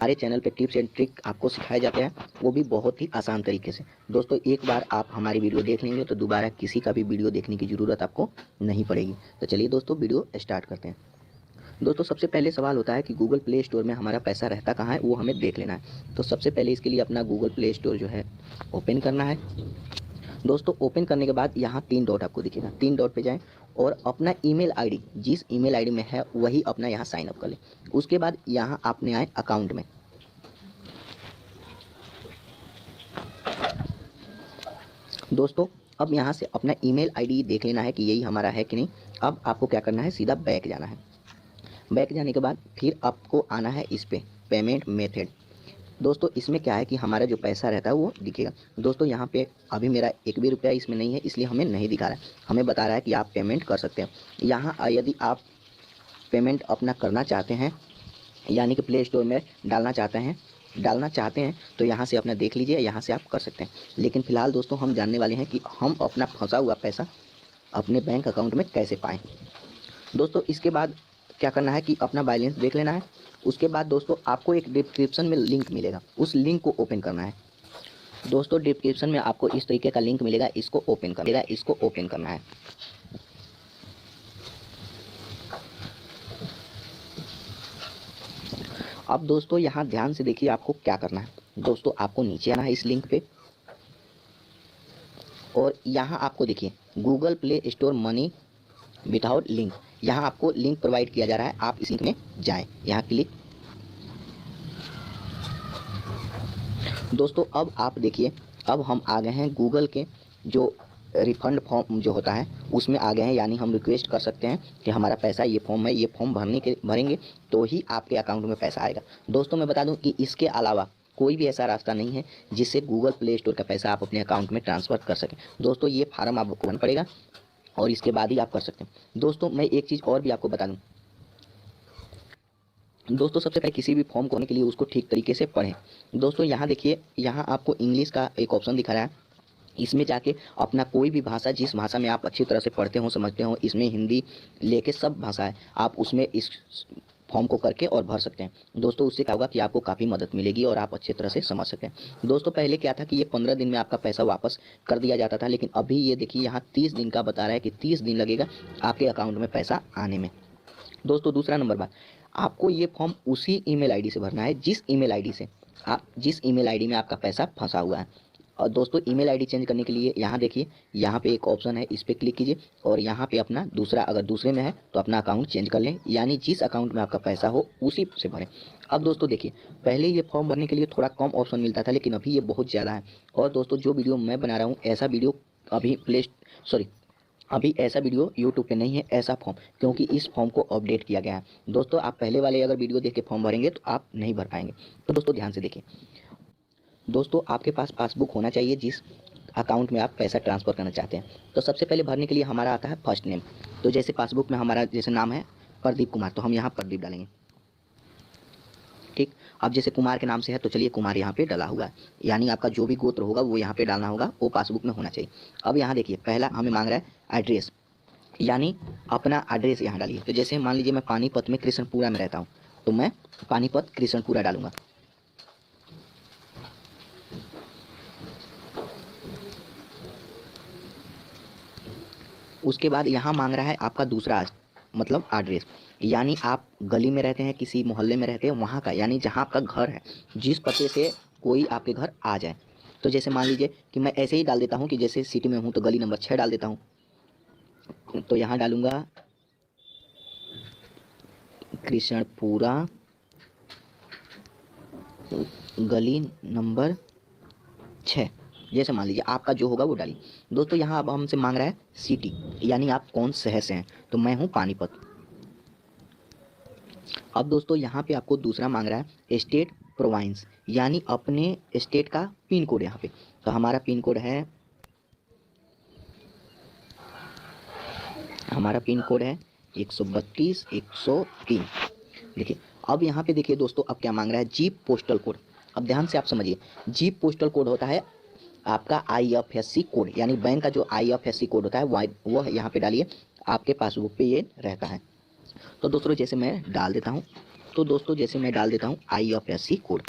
हमारे चैनल पे tips and trick आपको सिखाए जाते हैं, वो भी बहुत ही आसान तरीके से। दोस्तों एक बार आप हमारी वीडियो देख लेंगे तो दोबारा किसी का भी वीडियो देखने की ज़रूरत आपको नहीं पड़ेगी। तो चलिए दोस्तों वीडियो स्टार्ट करते हैं। दोस्तों सबसे पहले सवाल होता है कि गूगल प्ले स्टोर में हमारा पैसा रहता कहाँ है, वो हमें देख लेना है। तो सबसे पहले इसके लिए अपना गूगल प्ले स्टोर जो है ओपन करना है। दोस्तों ओपन करने के बाद यहाँ 3 डॉट आपको दिखेगा, 3 डॉट पे जाएं और अपना ईमेल आईडी जिस ईमेल आईडी में है वही अपना यहाँ साइन अप कर लें। उसके बाद यहाँ आपने आए अकाउंट में। दोस्तों अब यहाँ से अपना ईमेल आईडी देख लेना है कि यही हमारा है कि नहीं। अब आपको क्या करना है, सीधा बैक जाना है। बैक जाने के बाद फिर आपको आना है इस पे पेमेंट मेथड। दोस्तों इसमें क्या है कि हमारा जो पैसा रहता है वो दिखेगा। दोस्तों यहाँ पे अभी मेरा एक भी रुपया इसमें नहीं है, इसलिए हमें नहीं दिखा रहा है। हमें बता रहा है कि आप पेमेंट कर सकते हैं। यहाँ यदि आप पेमेंट अपना करना चाहते हैं, यानी कि प्ले स्टोर में डालना चाहते हैं तो यहाँ से अपना देख लीजिए, यहाँ से आप कर सकते हैं। लेकिन फ़िलहाल दोस्तों हम जानने वाले हैं कि हम अपना फंसा हुआ पैसा अपने बैंक अकाउंट में कैसे पाएँ। दोस्तों इसके बाद क्या करना है कि अपना बैलेंस देख लेना है। उसके बाद दोस्तों आपको एक डिस्क्रिप्शन में लिंक मिलेगा, उस लिंक को ओपन करना है। दोस्तों डिस्क्रिप्शन में आपको इस तरीके का लिंक मिलेगा, इसको ओपन करना है। अब दोस्तों यहाँ ध्यान से देखिए आपको क्या करना है। दोस्तों आपको नीचे आना है इस लिंक पे और यहाँ आपको देखिए Google play store money without link, यहाँ आपको लिंक प्रोवाइड किया जा रहा है। आप इस लिंक में जाएं, यहाँ क्लिक। दोस्तों अब आप देखिए अब हम आ गए हैं गूगल के जो रिफंड फॉर्म जो होता है उसमें आ गए हैं। यानी हम रिक्वेस्ट कर सकते हैं कि हमारा पैसा ये फॉर्म है, ये फॉर्म भरेंगे तो ही आपके अकाउंट में पैसा आएगा। दोस्तों मैं बता दूं कि इसके अलावा कोई भी ऐसा रास्ता नहीं है जिससे गूगल प्ले स्टोर का पैसा आप अपने अकाउंट में ट्रांसफ़र कर सकें। दोस्तों ये फार्म आपको भरना पड़ेगा और इसके बाद ही आप कर सकते हैं। दोस्तों मैं एक चीज़ और भी आपको बता दूं। दोस्तों सबसे पहले किसी भी फॉर्म को होने के लिए उसको ठीक तरीके से पढ़ें। दोस्तों यहाँ देखिए, यहाँ आपको इंग्लिश का एक ऑप्शन दिखा रहा है। इसमें जाके अपना कोई भी भाषा, जिस भाषा में आप अच्छी तरह से पढ़ते हो समझते हो, इसमें हिंदी लेके सब भाषा है, आप उसमें इस फॉर्म को करके और भर सकते हैं। दोस्तों उससे क्या होगा कि आपको काफ़ी मदद मिलेगी और आप अच्छी तरह से समझ सकते हैं। दोस्तों पहले क्या था कि ये 15 दिन में आपका पैसा वापस कर दिया जाता था, लेकिन अभी ये देखिए यहाँ 30 दिन का बता रहा है कि 30 दिन लगेगा आपके अकाउंट में पैसा आने में। दोस्तों दूसरा नंबर बात, आपको ये फॉर्म उसी ईमेल आईडी से भरना है जिस ईमेल आईडी में आपका पैसा फंसा हुआ है। और दोस्तों ईमेल आईडी चेंज करने के लिए यहाँ देखिए, यहाँ पे एक ऑप्शन है, इस पर क्लिक कीजिए और यहाँ पे अपना दूसरा, अगर दूसरे में है तो अपना अकाउंट चेंज कर लें, यानी जिस अकाउंट में आपका पैसा हो उसी से भरें। अब दोस्तों देखिए, पहले ये फॉर्म भरने के लिए थोड़ा कम ऑप्शन मिलता था, लेकिन अभी ये बहुत ज़्यादा है। और दोस्तों जो वीडियो मैं बना रहा हूँ ऐसा वीडियो अभी ऐसा वीडियो यूट्यूब पे नहीं है, ऐसा फॉर्म, क्योंकि इस फॉर्म को अपडेट किया गया है। दोस्तों आप पहले वाले अगर वीडियो देख के फॉर्म भरेंगे तो आप नहीं भर पाएंगे। तो दोस्तों ध्यान से देखिए। दोस्तों आपके पास पासबुक होना चाहिए जिस अकाउंट में आप पैसा ट्रांसफ़र करना चाहते हैं। तो सबसे पहले भरने के लिए हमारा आता है फर्स्ट नेम। तो जैसे पासबुक में हमारा जैसे नाम है प्रदीप कुमार, तो हम यहाँ प्रदीप डालेंगे। ठीक, अब जैसे कुमार के नाम से है तो चलिए कुमार यहाँ पे डाला हुआ है, यानी आपका जो भी गोत्र होगा वो यहाँ पे डालना होगा, वो पासबुक में होना चाहिए। अब यहाँ देखिए पहला हमें मांग रहा है एड्रेस, यानी अपना एड्रेस यहाँ डालिए। तो जैसे मान लीजिए मैं पानीपत में कृष्णपुरा में रहता हूँ, तो मैं पानीपत कृष्णपुरा डालूंगा। उसके बाद यहाँ मांग रहा है आपका दूसरा मतलब एड्रेस, यानी आप गली में रहते हैं, किसी मोहल्ले में रहते हैं, वहाँ का, यानी जहाँ आपका घर है, जिस पते से कोई आपके घर आ जाए। तो जैसे मान लीजिए कि मैं ऐसे ही डाल देता हूँ कि जैसे सिटी में हूँ तो गली नंबर 6 डाल देता हूँ। तो यहाँ डालूँगा कृष्णपुरा गली नंबर 6, जैसे मान लीजिए आपका जो होगा वो डालिए। दोस्तों यहाँ अब हमसे मांग रहा है सिटी, यानी आप कौन शहर से हैं, तो मैं हूँ पानीपत। अब दोस्तों यहाँ पे आपको दूसरा मांग रहा है स्टेट प्रोविंस, यानी अपने स्टेट का पिन कोड यहाँ पे। तो हमारा पिन कोड है 132 103। देखिए अब यहाँ पे देखिए दोस्तों, अब क्या मांग रहा है जीप पोस्टल कोड। अब ध्यान से आप समझिए, जीप पोस्टल कोड होता है आपका IFSC कोड, यानी बैंक का जो IFSC कोड होता है वह यहाँ पे डालिए, आपके पासबुक पे ये रहता है। तो दोस्तों जैसे मैं डाल देता हूँ, तो दोस्तों जैसे मैं डाल देता हूँ IFSC कोड,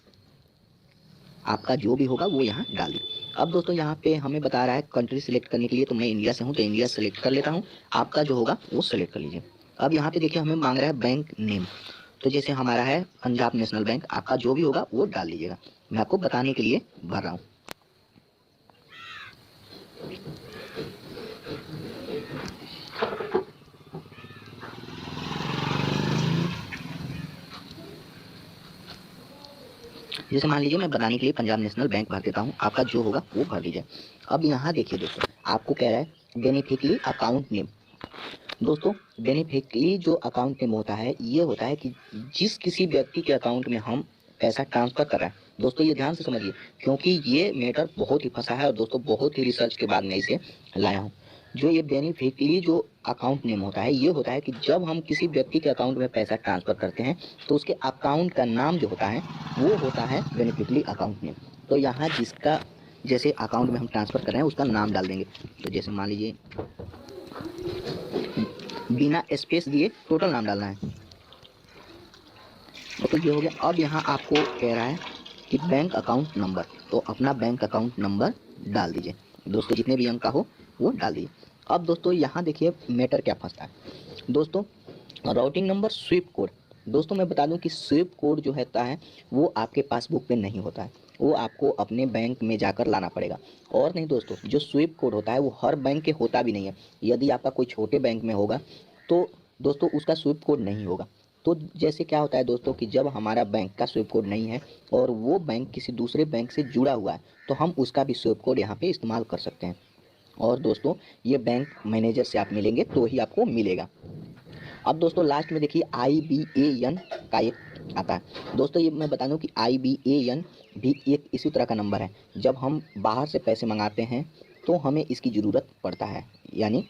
आपका जो भी होगा वो यहाँ डाल दिए। अब दोस्तों यहाँ पे हमें बता रहा है कंट्री सिलेक्ट करने के लिए, तो मैं इंडिया से हूँ तो इंडिया सेलेक्ट कर लेता हूँ। आपका जो होगा वो सेलेक्ट कर लीजिए। अब यहाँ पे देखिए हमें मांग रहा है बैंक नेम, तो जैसे हमारा है पंजाब नेशनल बैंक, आपका जो भी होगा वो डाल लीजिएगा। मैं आपको बताने के लिए भर रहा हूँ। जैसे मान लीजिए मैं बताने के लिए पंजाब नेशनल बैंक भर देता हूँ, आपका जो होगा वो भर लीजिए। अब यहाँ देखिए दोस्तों आपको कह रहा है बेनिफिशियरी अकाउंट नेम। दोस्तों बेनिफिशियरी जो अकाउंट नेम होता है, ये होता है कि जिस किसी व्यक्ति के अकाउंट में हम पैसा ट्रांसफर कर रहे हैं। दोस्तों ये ध्यान से समझिए, क्योंकि ये मैटर बहुत ही फंसा है और दोस्तों बहुत ही रिसर्च के बाद मैं इसे लाया हूँ। जो ये बेनिफिशियरी जो अकाउंट नेम होता है, ये होता है कि जब हम किसी व्यक्ति के अकाउंट में पैसा ट्रांसफर करते हैं तो उसके अकाउंट का नाम जो होता है वो होता है बेनिफिशियरी अकाउंट नेम। तो यहाँ जिसका जैसे अकाउंट में हम ट्रांसफर कर रहे हैं उसका नाम डाल देंगे। तो जैसे मान लीजिए बिना स्पेस दिए टोटल नाम डालना है, तो ये हो गया। अब यहाँ आपको कह रहा है कि बैंक अकाउंट नंबर, तो अपना बैंक अकाउंट नंबर डाल दीजिए। दोस्तों जितने भी अंक का हो वो डाल दीजिए। अब दोस्तों यहाँ देखिए मैटर क्या फंसता है। दोस्तों राउटिंग नंबर, स्विफ्ट कोड। दोस्तों मैं बता दूं कि स्विफ्ट कोड जो होता है वो आपके पासबुक पे नहीं होता है, वो आपको अपने बैंक में जाकर लाना पड़ेगा। और नहीं दोस्तों, जो स्विफ्ट कोड होता है वो हर बैंक के होता भी नहीं है। यदि आपका कोई छोटे बैंक में होगा तो दोस्तों उसका स्विफ्ट कोड नहीं होगा। तो जैसे क्या होता है दोस्तों कि जब हमारा बैंक का स्विफ्ट कोड नहीं है और वो बैंक किसी दूसरे बैंक से जुड़ा हुआ है तो हम उसका भी स्विफ्ट कोड यहाँ पे इस्तेमाल कर सकते हैं। और दोस्तों ये बैंक मैनेजर से आप मिलेंगे तो ही आपको मिलेगा। अब दोस्तों लास्ट में देखिए IBAN का एक आता है। दोस्तों ये मैं बता दूं कि IBAN भी एक इसी तरह का नंबर है। जब हम बाहर से पैसे मंगाते हैं तो हमें इसकी ज़रूरत पड़ता है, यानी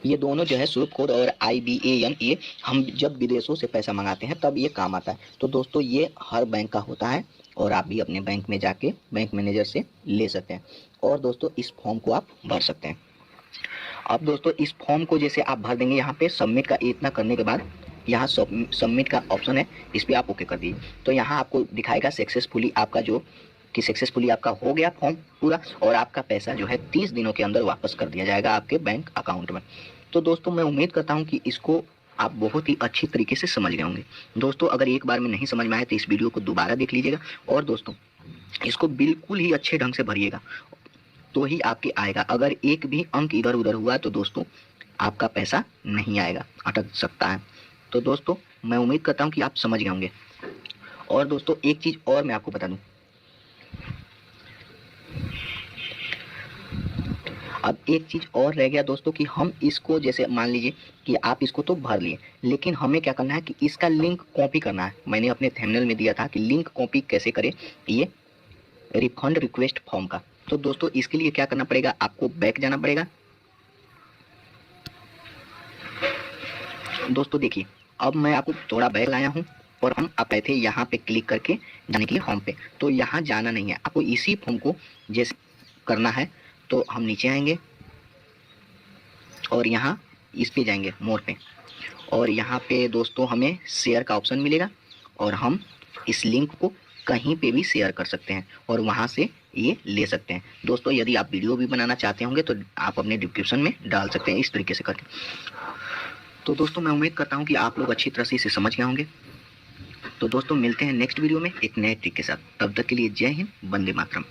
ये दोनों जो है स्विफ्ट कोड और IBAN, ये हम जब विदेशों से पैसा मंगाते हैं तब ये काम आता है। तो दोस्तों ये हर बैंक का होता है और आप भी अपने बैंक में जाके बैंक मैनेजर से ले सकते हैं। और दोस्तों इस फॉर्म को आप भर सकते हैं। अब दोस्तों इस फॉर्म को जैसे आप भर देंगे, यहाँ पे सबमिट का इतना करने के बाद यहाँ सबमिट का ऑप्शन है, इस पर आप ओके कर दीजिए। तो यहाँ आपको दिखाएगा सक्सेसफुली आपका जो कि सक्सेसफुली आपका हो गया फॉर्म पूरा, और आपका पैसा जो है 30 दिनों के अंदर वापस कर दिया जाएगा आपके बैंक अकाउंट में। तो दोस्तों मैं उम्मीद करता हूँ कि इसको आप बहुत ही अच्छी तरीके से समझ गए होंगे। दोस्तों अगर एक बार में नहीं समझ में आए तो इस वीडियो को दोबारा देख लीजिएगा, और दोस्तों इसको बिल्कुल ही अच्छे ढंग से भरिएगा तो ही आपके आएगा। अगर एक भी अंक इधर उधर हुआ तो दोस्तों आपका पैसा नहीं आएगा, अटक सकता है। तो दोस्तों मैं उम्मीद करता हूँ कि आप समझ गए होंगे। और दोस्तों एक चीज़ और मैं आपको बता दूँ, अब एक चीज़ और रह गया दोस्तों कि हम इसको जैसे मान लीजिए कि आप इसको तो भर लिए, लेकिन हमें क्या करना है कि इसका लिंक कॉपी करना है। मैंने अपने थंबनेल में दिया था कि लिंक कॉपी कैसे करें ये रिफंड रिक्वेस्ट फॉर्म का। तो दोस्तों इसके लिए क्या करना पड़ेगा, आपको बैक जाना पड़ेगा। दोस्तों देखिए अब मैं आपको थोड़ा बैक लाया हूँ और हम आप आए थे यहाँ पे क्लिक करके जाने के लिए होम पे। तो यहाँ जाना नहीं है, आपको इसी फॉर्म को जैसे करना है। तो हम नीचे आएंगे और यहाँ इस पे जाएंगे मोर पे, और यहाँ पे दोस्तों हमें शेयर का ऑप्शन मिलेगा और हम इस लिंक को कहीं पे भी शेयर कर सकते हैं और वहाँ से ये ले सकते हैं। दोस्तों यदि आप वीडियो भी बनाना चाहते होंगे तो आप अपने डिस्क्रिप्शन में डाल सकते हैं इस तरीके से करके। तो दोस्तों मैं उम्मीद करता हूँ कि आप लोग अच्छी तरह से इसे समझ गए होंगे। तो दोस्तों मिलते हैं नेक्स्ट वीडियो में एक नए ट्रिक के साथ। तब तक के लिए जय हिंद, वंदे मातरम।